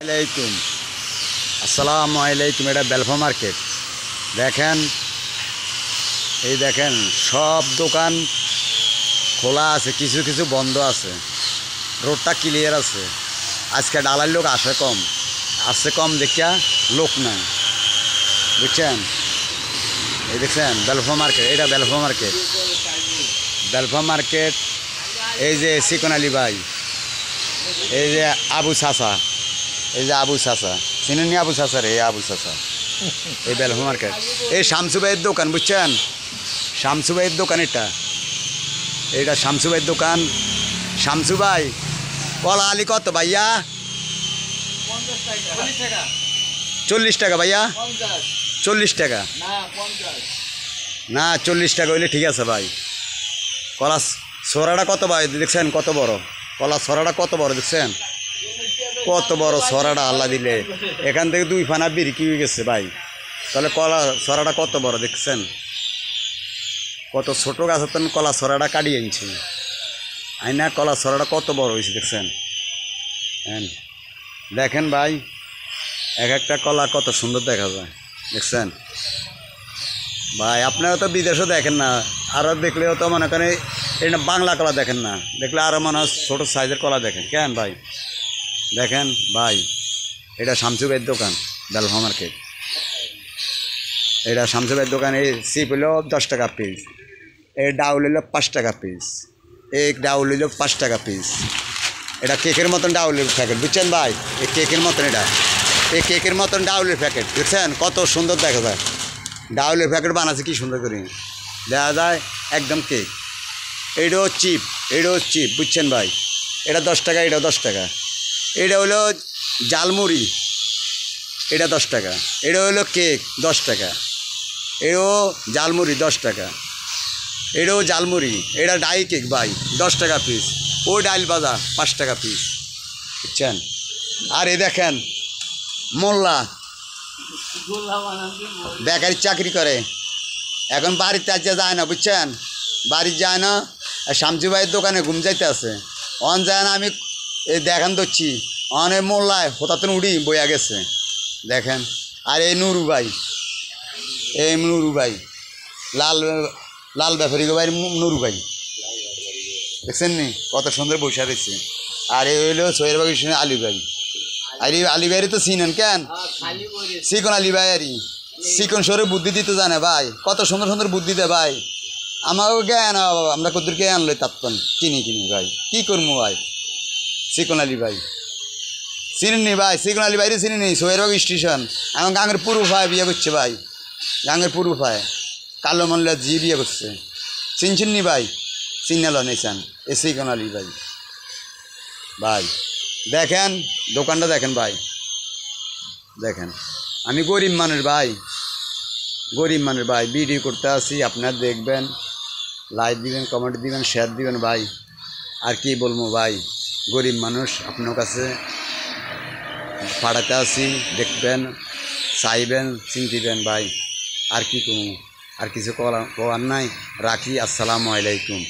আলাইকুম আসসালামু আলাইকুম। এটা বেলফা মার্কেট। দেখেন, এই দেখেন সব দোকান খোলা আছে, কিছু কিছু বন্ধ আছে। রোডটা ক্লিয়ার আছে। আজকে ডালার লোক আসে কম দেখিয়া লোক নাই, বুঝছেন? এই দেখছেন বেলফা মার্কেট, এটা বেলফা মার্কেট। বেলফা মার্কেট। এই যে সিকন আলী ভাই, এই যে আবু চাচা, এই যে আবু চাচা, চিনেন আবু চাচা রে? আবু চাচা এই বেলফা মার্কেট। এই শামসু ভাইয়ের দোকান, বুঝছেন? শামসু ভাইয়ের দোকান এটা শামসু ভাইয়ের দোকান। শামসু ভাই, কলা আলি কত ভাইয়া? 40 টাকা ভাইয়া? 40 টাকা না, 40 টাকা হইলে ঠিক আছে ভাই। কলা ছড়াটা কত ভাই দেখছেন? কত বড় কলা ছড়াটা, কত বড় দেখছেন? কত বড় ছড়াটা আল্লাহ দিলে, এখান থেকে 2 ফানা বিরকি হয়ে গেছে ভাই। তাহলে কলা ছড়াটা কত বড় দেখছেন? কত ছোট গাছ হতেন, কলা ছড়াটা কাটিয়ে আনছি আইনা, কলা ছড়াটা কত বড় হয়েছে দেখছেন? হ্যাঁ দেখেন ভাই, এক একটা কলা কত সুন্দর দেখা যায়, দেখছেন ভাই? আপনারা তো বিদেশও দেখেন না, আরও দেখলেও তো মনে করেন এটা বাংলা কলা দেখেন না, দেখলে আরও মনে হয় ছোটো সাইজের কলা দেখেন। কেন ভাই? দেখেন ভাই, এটা শামসু ভাইয়ের দোকান, বেলফা মার্কেট। এটা শামসু ভাইয়ের দোকান। এই সিপ হইল 10 টাকা পিস, এই ডাউল হইল 5 টাকা পিস, এই ডাউল হইল 5 টাকা পিস। এটা কেকের মতন ডাউলের প্যাকেট, বুঝছেন ভাই? এই কেকের মতন, এটা এই কেকের মতন ডাউলের প্যাকেট, বুঝছেন? কত সুন্দর দেখা যায়। ডাউলের প্যাকেট বানাচ্ছে কি সুন্দর করে দেখা যায়, একদম কেক। এইটাও চিপ, বুঝছেন ভাই? এটা 10 টাকা, এটাও 10 টাকা। এটা হলো জালমুড়ি, এটা 10 টাকা। এটা হলো কেক 10 টাকা। এটাও জালমুড়ি 10 টাকা। এটাও জালমুড়ি। এটা ডাই কেক ভাই 10 টাকা পিস। ও ডাইল ভাজা 5 টাকা পিস, বুঝছেন? আর এই দেখেন মোল্লা বেকারির চাকরি করে, এখন বাড়িতে আজ যায় না, বুঝছেন? বাড়ি যায় না, শামসু ভাইয়ের দোকানে ঘুম যাইতে আছে। অন যায় না, আমি এই দেখান ধরছি অনেক মোল্লায় হতাতন উড়ি বইয়া গেছে, দেখেন। আর এই নুরু ভাই, লাল ব্যাপারী ভাই, নুরু ভাই, দেখছেন নি কত সুন্দর বৈশা রয়েছে। আর এই হইল সোহের বাগি আলী ভাই। আর এই আলী ভাইয়ের তো চিনেন কেন? চিকন আলী ভাই। আর চিকন সরে বুদ্ধি দিতে জানে ভাই, কত সুন্দর সুন্দর বুদ্ধি দেয় ভাই। আমাকেও জ্ঞান, আমরা কদ্দুরকে আনলো তাপ্তন কিনি ভাই, কি করবো ভাই? চিকন আলী ভাই চিনেননি ভাই? চিকন আলী ভাইরে চিনিনি? সোহের বাগ স্টেশন। এখন গাঙের পুরু ভাই বিয়ে করছে ভাই, গাঙের পুরু ভাই কালো মল্লা জি বিয়ে করছে। চিনছেন নি ভাই? চিনাল নিয়েছেন এ চিকন আলী ভাই। ভাই দেখেন দোকানটা দেখেন ভাই, দেখেন। আমি গরিব মানুষ ভাই, ভিডিও করতে আসি, আপনার দেখবেন, লাইক দিবেন, কমেন্ট দিবেন, শেয়ার দিবেন ভাই। আর কি বলবো ভাই, গরিব মানুষ আপনার কাছে পাঠাতে আসি, দেখবেন, চাইবেন, চিনতিবেন ভাই। আর কি করবো? আর কিছু করার নাই। রাখি। আসসালামু আলাইকুম।